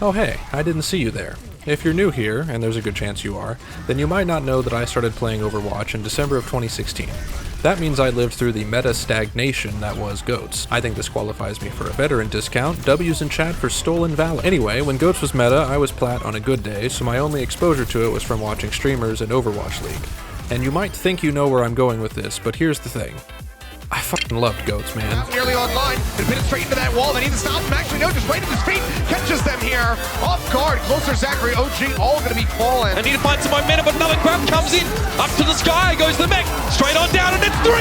Oh hey, I didn't see you there. If you're new here, and there's a good chance you are, then you might not know that I started playing Overwatch in December of 2016. That means I lived through the meta stagnation that was GOATS. I think this qualifies me for a veteran discount. W's in chat for stolen valor. Anyway, when GOATS was meta, I was plat on a good day, so my only exposure to it was from watching streamers and Overwatch League. And you might think you know where I'm going with this, but here's the thing. I fucking loved GOATS, man. Nearly online, and pin it straight into that wall. They need to stop him. Actually, no, just right at his feet. Catches them here. Off guard. Closer, Zachary, OG, all going to be falling. They need to find some momentum, but another grab comes in. Up to the sky goes the mech. Straight on down, and it's 3!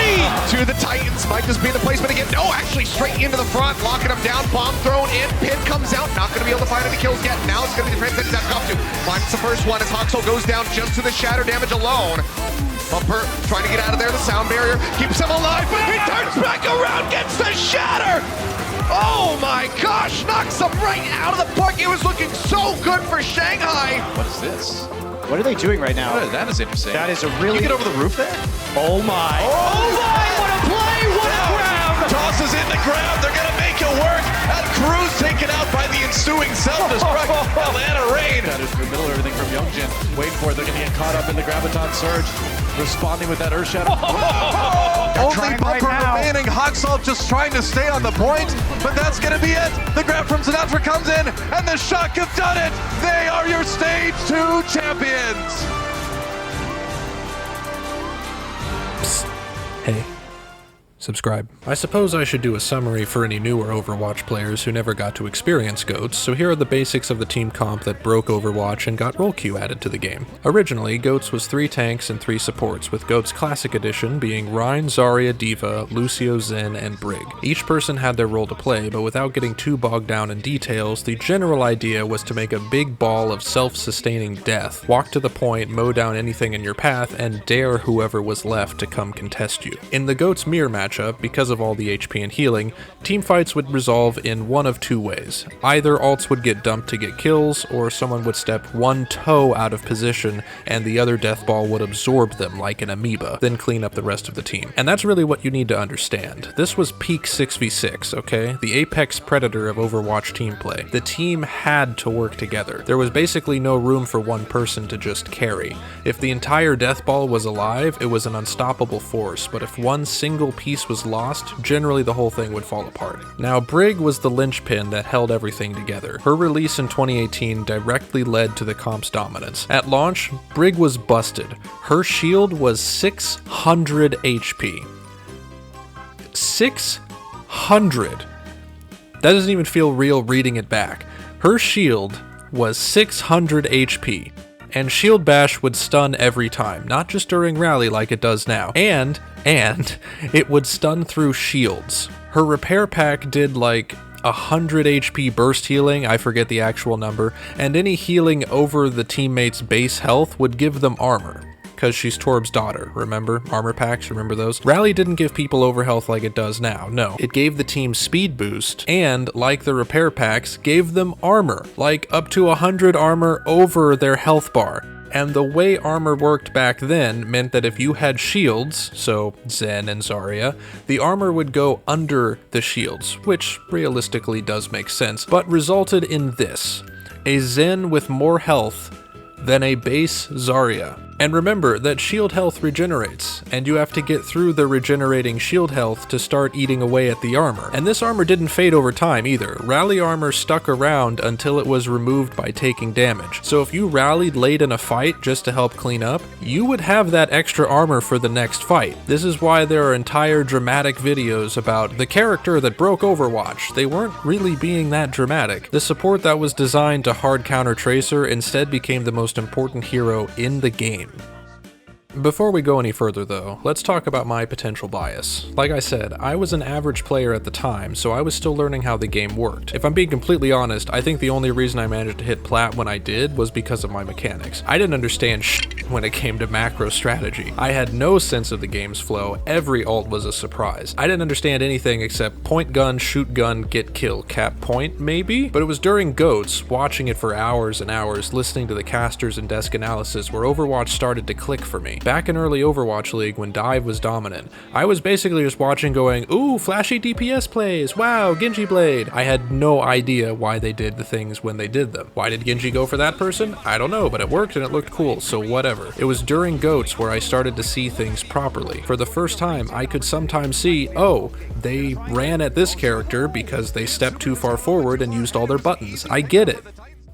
To the Titans. Might just be the placement again. No, actually, straight into the front. Locking him down. Bomb thrown in. Pin comes out. Not going to be able to find any kills yet. Now it's going to be the Transcendence that's up to. Finds the first one as Hoxel goes down just to the shatter damage alone. Bumper trying to get out of there. The sound barrier keeps him alive. He turns back around, gets the shatter. Oh my gosh, knocks him right out of the park. It was looking so good for Shanghai. What is this? What are they doing right now? That is interesting. That is a really... You get over the roof there? Oh my. Oh my, what a play, what a grab! Tosses in the grab, they're gonna make it work. And Cruz taken out by the ensuing self-destruct. Atlanta Rain. That is in the middle of everything from Youngjin. Waiting for it, they're gonna get caught up in the Graviton Surge. Responding with that Earth Shatter. Only Bumper remaining. Hoxel just trying to stay on the point, but that's going to be it. The grab from Sinatra comes in, and the Shock have done it. They are your Stage 2 champions. Psst. Hey. Subscribe. I suppose I should do a summary for any newer Overwatch players who never got to experience GOATS, so here are the basics of the team comp that broke Overwatch and got role queue added to the game. Originally, GOATS was 3 tanks and 3 supports, with GOATS Classic Edition being Rein, Zarya, D.va, Lucio, Zen, and Brig. Each person had their role to play, but without getting too bogged down in details, the general idea was to make a big ball of self-sustaining death, walk to the point, mow down anything in your path, and dare whoever was left to come contest you. In the GOATS mirror matchup, because of all the HP and healing, teamfights would resolve in one of 2 ways. Either ults would get dumped to get kills, or someone would step one toe out of position and the other death ball would absorb them like an amoeba, then clean up the rest of the team. And that's really what you need to understand. This was peak 6v6, okay? The apex predator of Overwatch team play. The team had to work together. There was basically no room for one person to just carry. If the entire death ball was alive, it was an unstoppable force, but if one single piece was lost, generally the whole thing would fall apart. Now, Brig was the linchpin that held everything together. Her release in 2018 directly led to the comp's dominance. At launch, Brig was busted. Her shield was 600 HP. 600! That doesn't even feel real reading it back. Her shield was 600 HP. And Shield Bash would stun every time, not just during rally like it does now. And it would stun through shields. Her repair pack did like 100 HP burst healing, I forget the actual number, and any healing over the teammate's base health would give them armor. Because she's Torb's daughter, remember? Armor packs, remember those? Rally didn't give people overhealth like it does now, no. It gave the team speed boost, and, like the repair packs, gave them armor. Like up to 100 armor over their health bar. And the way armor worked back then meant that if you had shields, so Zen and Zarya, the armor would go under the shields, which realistically does make sense, but resulted in this. A Zen with more health than a base Zarya. And remember that shield health regenerates, and you have to get through the regenerating shield health to start eating away at the armor. And this armor didn't fade over time either. Rally armor stuck around until it was removed by taking damage. So if you rallied late in a fight just to help clean up, you would have that extra armor for the next fight. This is why there are entire dramatic videos about the character that broke Overwatch. They weren't really being that dramatic. The support that was designed to hard counter Tracer instead became the most important hero in the game. Before we go any further though, let's talk about my potential bias. Like I said, I was an average player at the time, so I was still learning how the game worked. If I'm being completely honest, I think the only reason I managed to hit plat when I did was because of my mechanics. I didn't understand shit when it came to macro strategy. I had no sense of the game's flow, every ult was a surprise. I didn't understand anything except point gun, shoot gun, get kill, cap point, maybe? But it was during GOATS, watching it for hours and hours, listening to the casters and desk analysis, where Overwatch started to click for me. me. Back in early Overwatch League when dive was dominant, I was basically just watching going, ooh, flashy DPS plays, wow, Genji Blade. I had no idea why they did the things when they did them. Why did Genji go for that person? I don't know, but it worked and it looked cool, so whatever. It was during GOATs where I started to see things properly. For the first time, I could sometimes see, oh, they ran at this character because they stepped too far forward and used all their buttons. I get it.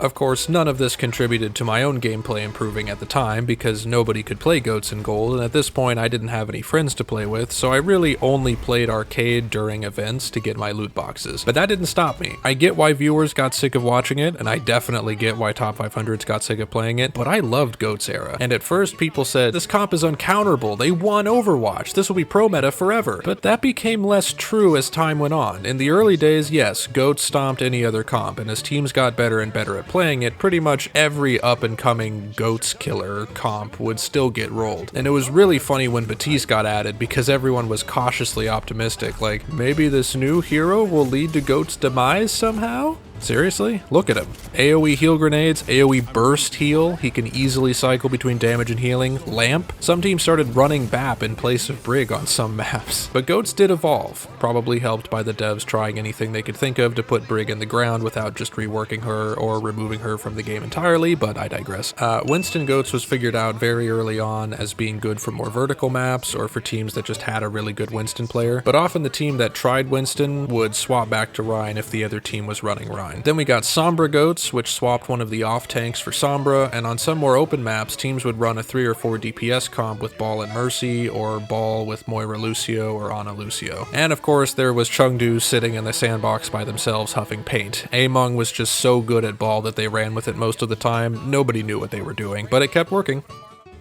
Of course, none of this contributed to my own gameplay improving at the time because nobody could play GOATs in Gold, and at this point I didn't have any friends to play with, so I really only played arcade during events to get my loot boxes. But that didn't stop me. I get why viewers got sick of watching it, and I definitely get why top 500s got sick of playing it, but I loved GOATs era. And at first people said, this comp is uncounterable, they won Overwatch, this will be pro meta forever. But that became less true as time went on. In the early days, yes, GOATs stomped any other comp, and as teams got better and better at playing it, pretty much every up-and-coming GOATs killer comp would still get rolled. And it was really funny when Batiste got added because everyone was cautiously optimistic, like, maybe this new hero will lead to GOATs' demise somehow? Seriously? Look at him. AoE heal grenades, AoE burst heal, he can easily cycle between damage and healing, lamp. Some teams started running BAP in place of Brig on some maps. But GOATs did evolve, probably helped by the devs trying anything they could think of to put Brig in the ground without just reworking her or removing her from the game entirely, but I digress. Winston GOATs was figured out very early on as being good for more vertical maps or for teams that just had a really good Winston player, but often the team that tried Winston would swap back to Ryan if the other team was running Ryan. Then we got Sombra GOATs, which swapped one of the off tanks for Sombra, and on some more open maps, teams would run a 3 or 4 DPS comp with Ball and Mercy, or Ball with Moira Lucio or Ana Lucio. And of course, there was Chengdu sitting in the sandbox by themselves huffing paint. Among was just so good at Ball that they ran with it most of the time, nobody knew what they were doing, but it kept working.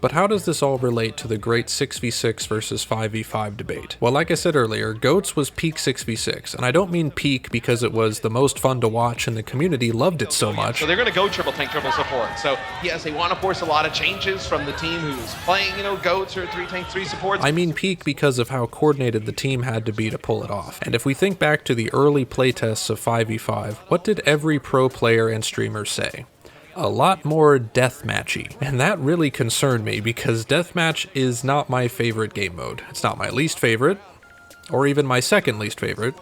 But how does this all relate to the great 6v6 versus 5v5 debate? Well, like I said earlier, GOATs was peak 6v6, and I don't mean peak because it was the most fun to watch and the community loved it so much. So they're going to go triple tank, triple support. So yes, they want to force a lot of changes from the team who's playing, GOATs or 3 tank, 3 supports. I mean peak because of how coordinated the team had to be to pull it off. And if we think back to the early playtests of 5v5, what did every pro player and streamer say? A lot more deathmatchy, and that really concerned me because deathmatch is not my favorite game mode. It's not my least favorite, or even my second least favorite,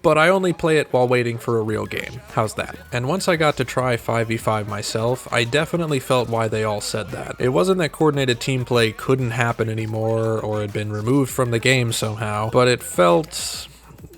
but I only play it while waiting for a real game. How's that? And once I got to try 5v5 myself, I definitely felt why they all said that. It wasn't that coordinated team play couldn't happen anymore or had been removed from the game somehow, but it felt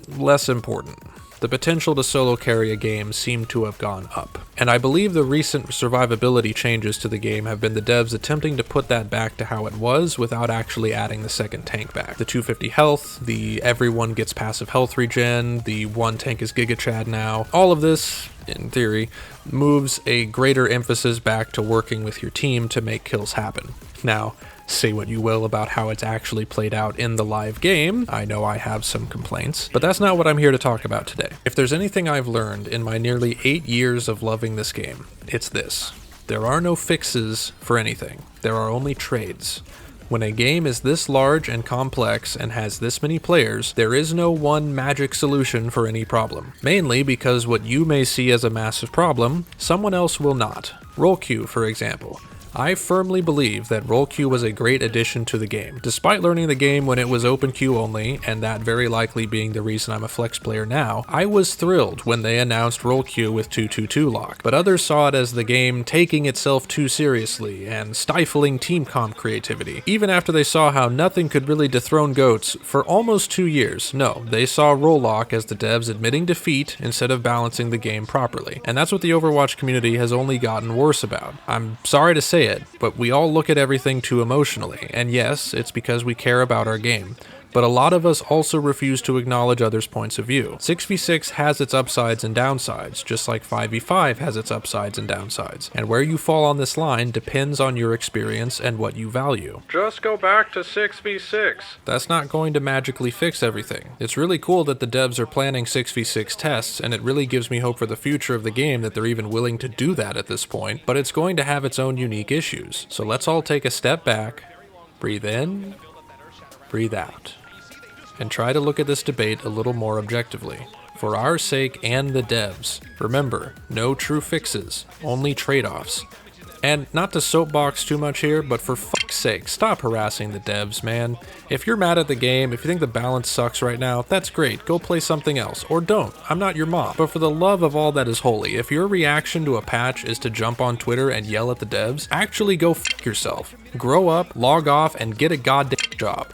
less important. The potential to solo carry a game seemed to have gone up. And I believe the recent survivability changes to the game have been the devs attempting to put that back to how it was without actually adding the second tank back. The 250 health, the everyone gets passive health regen, the one tank is Giga Chad now. All of this, in theory, moves a greater emphasis back to working with your team to make kills happen. Now, say what you will about how it's actually played out in the live game. I know I have some complaints, but that's not what I'm here to talk about today. If there's anything I've learned in my nearly 8 years of loving this game, it's this. There are no fixes for anything. There are only trades. When a game is this large and complex and has this many players, there is no one magic solution for any problem. Mainly because what you may see as a massive problem, someone else will not. Roll queue, for example. I firmly believe that roll queue was a great addition to the game. Despite learning the game when it was open queue only, and that very likely being the reason I'm a flex player now, I was thrilled when they announced roll queue with 222 lock. But others saw it as the game taking itself too seriously and stifling team comp creativity. Even after they saw how nothing could really dethrone GOATs for almost 2 years, no, they saw roll lock as the devs admitting defeat instead of balancing the game properly. And that's what the Overwatch community has only gotten worse about. I'm sorry to say it, but we all look at everything too emotionally, and yes, it's because we care about our game. But a lot of us also refuse to acknowledge others' points of view. 6v6 has its upsides and downsides, just like 5v5 has its upsides and downsides. And where you fall on this line depends on your experience and what you value. Just go back to 6v6. That's not going to magically fix everything. It's really cool that the devs are planning 6v6 tests, and it really gives me hope for the future of the game that they're even willing to do that at this point, but it's going to have its own unique issues. So let's all take a step back, breathe in, breathe out, and try to look at this debate a little more objectively. For our sake and the devs, remember, no true fixes, only trade-offs. And not to soapbox too much here, but for fuck's sake, stop harassing the devs, man. If you're mad at the game, if you think the balance sucks right now, that's great, go play something else, or don't, I'm not your mom. But for the love of all that is holy, if your reaction to a patch is to jump on Twitter and yell at the devs, actually go fuck yourself. Grow up, log off, and get a goddamn job.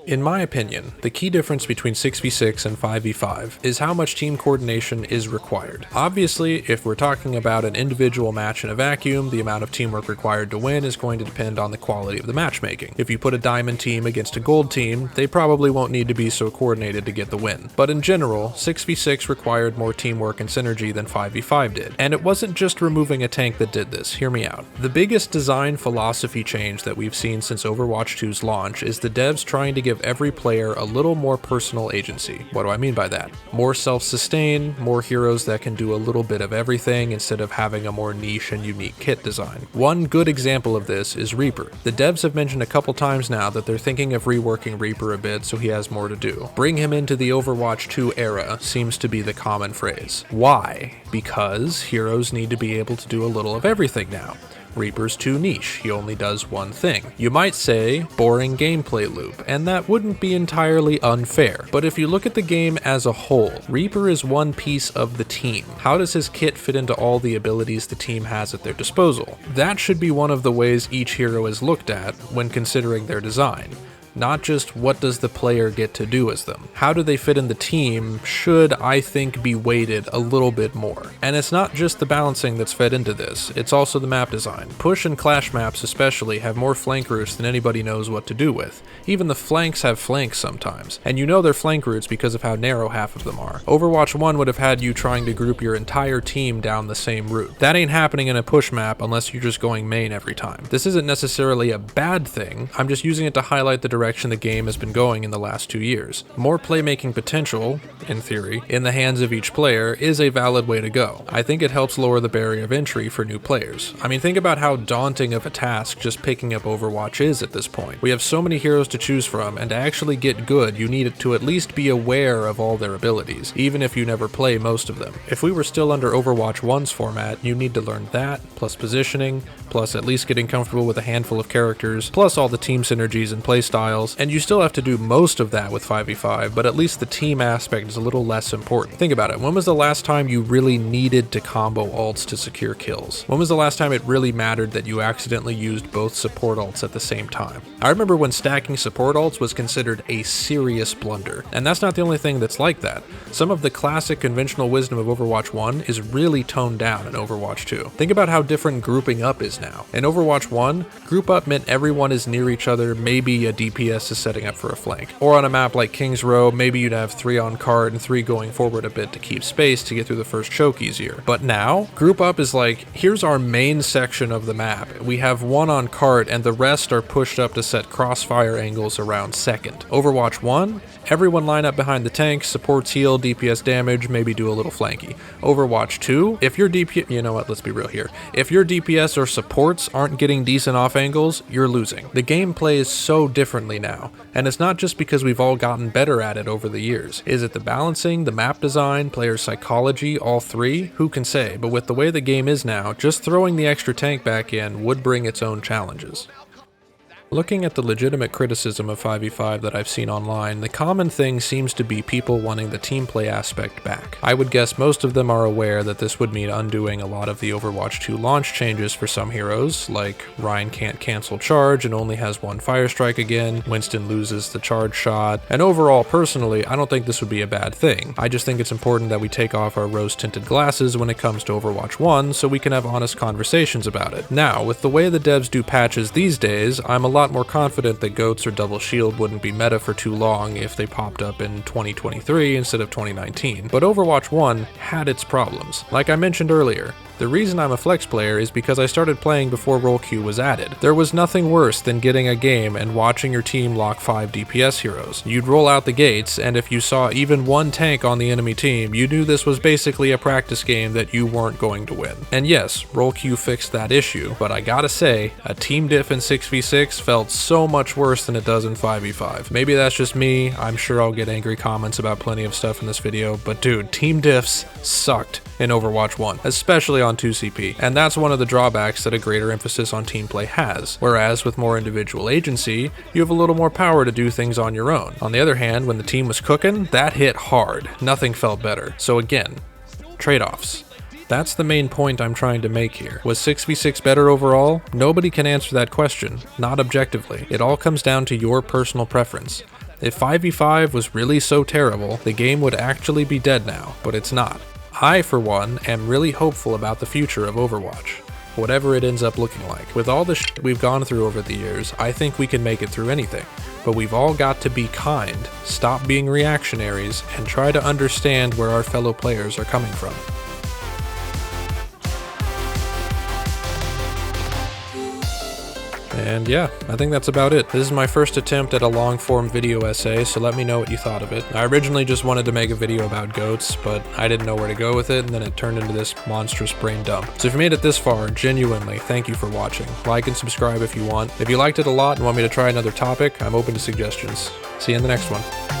In my opinion, the key difference between 6v6 and 5v5 is how much team coordination is required. Obviously, if we're talking about an individual match in a vacuum, the amount of teamwork required to win is going to depend on the quality of the matchmaking. If you put a diamond team against a gold team, they probably won't need to be so coordinated to get the win. But in general, 6v6 required more teamwork and synergy than 5v5 did. And it wasn't just removing a tank that did this, hear me out. The biggest design philosophy change that we've seen since Overwatch 2's launch is the devs trying to give every player a little more personal agency. What do I mean by that? More self-sustain, more heroes that can do a little bit of everything instead of having a more niche and unique kit design. One good example of this is Reaper. The devs have mentioned a couple times now that they're thinking of reworking Reaper a bit so he has more to do. Bring him into the Overwatch 2 era seems to be the common phrase. Why? Because heroes need to be able to do a little of everything now. Reaper's too niche, he only does one thing. You might say, boring gameplay loop, and that wouldn't be entirely unfair. But if you look at the game as a whole, Reaper is one piece of the team. How does his kit fit into all the abilities the team has at their disposal? That should be one of the ways each hero is looked at when considering their design. Not just what does the player get to do as them. How do they fit in the team should, I think, be weighted a little bit more. And it's not just the balancing that's fed into this, it's also the map design. Push and clash maps especially have more flank routes than anybody knows what to do with. Even the flanks have flanks sometimes, and you know they're flank routes because of how narrow half of them are. Overwatch 1 would have had you trying to group your entire team down the same route. That ain't happening in a push map unless you're just going main every time. This isn't necessarily a bad thing, I'm just using it to highlight the direction the game has been going in the last 2 years. More playmaking potential, in theory, in the hands of each player is a valid way to go. I think it helps lower the barrier of entry for new players. I mean, think about how daunting of a task just picking up Overwatch is at this point. We have so many heroes to choose from, and to actually get good, you need to at least be aware of all their abilities, even if you never play most of them. If we were still under Overwatch 1's format, you need to learn that, plus positioning, plus at least getting comfortable with a handful of characters, plus all the team synergies and playstyles, and you still have to do most of that with 5v5, but at least the team aspect is a little less important. Think about it, when was the last time you really needed to combo ults to secure kills? When was the last time it really mattered that you accidentally used both support ults at the same time? I remember when stacking support ults was considered a serious blunder, and that's not the only thing that's like that. Some of the classic conventional wisdom of Overwatch 1 is really toned down in Overwatch 2. Think about how different grouping up is now. In Overwatch 1, group up meant everyone is near each other, maybe a DPS is setting up for a flank. Or on a map like King's Row, maybe you'd have 3 on cart and 3 going forward a bit to keep space to get through the first choke easier. But now, group up is like, here's our main section of the map. We have 1 on cart and the rest are pushed up to set crossfire angles around second. Overwatch 1, everyone line up behind the tank, supports heal, DPS damage, maybe do a little flanky. Overwatch 2, if your DPS, you know what, let's be real here. If your DPS or supports aren't getting decent off angles, you're losing. The game plays so differently now, and it's not just because we've all gotten better at it over the years. Is it the balancing, the map design, player psychology, all three? Who can say, but with the way the game is now, just throwing the extra tank back in would bring its own challenges. Looking at the legitimate criticism of 5v5 that I've seen online, the common thing seems to be people wanting the team play aspect back. I would guess most of them are aware that this would mean undoing a lot of the Overwatch 2 launch changes for some heroes, like Ryan can't cancel charge and only has 1 fire strike again, Winston loses the charge shot, and overall, personally, I don't think this would be a bad thing. I just think it's important that we take off our rose-tinted glasses when it comes to Overwatch 1 so we can have honest conversations about it. Now, with the way the devs do patches these days, I'm a lot more confident that goats or double shield wouldn't be meta for too long if they popped up in 2023 instead of 2019, but Overwatch 1 had its problems. Like I mentioned earlier, the reason I'm a flex player is because I started playing before roll queue was added. There was nothing worse than getting a game and watching your team lock 5 DPS heroes. You'd roll out the gates, and if you saw even 1 tank on the enemy team, you knew this was basically a practice game that you weren't going to win. And yes, roll queue fixed that issue, but I gotta say, a team diff in 6v6 felt so much worse than it does in 5v5. Maybe that's just me, I'm sure I'll get angry comments about plenty of stuff in this video, but dude, team diffs sucked in Overwatch 1, especially on on 2CP, and that's one of the drawbacks that a greater emphasis on team play has, whereas with more individual agency, you have a little more power to do things on your own. On the other hand, when the team was cooking, that hit hard. Nothing felt better. So again, trade-offs. That's the main point I'm trying to make here. Was 6v6 better overall? Nobody can answer that question, not objectively. It all comes down to your personal preference. If 5v5 was really so terrible, the game would actually be dead now, but it's not. I, for one, am really hopeful about the future of Overwatch, whatever it ends up looking like. With all the shit we've gone through over the years, I think we can make it through anything. But we've all got to be kind, stop being reactionaries, and try to understand where our fellow players are coming from. And yeah, I think that's about it. This is my first attempt at a long-form video essay, so let me know what you thought of it. I originally just wanted to make a video about goats, but I didn't know where to go with it, and then it turned into this monstrous brain dump. So if you made it this far, genuinely, thank you for watching. Like and subscribe if you want. If you liked it a lot and want me to try another topic, I'm open to suggestions. See you in the next one.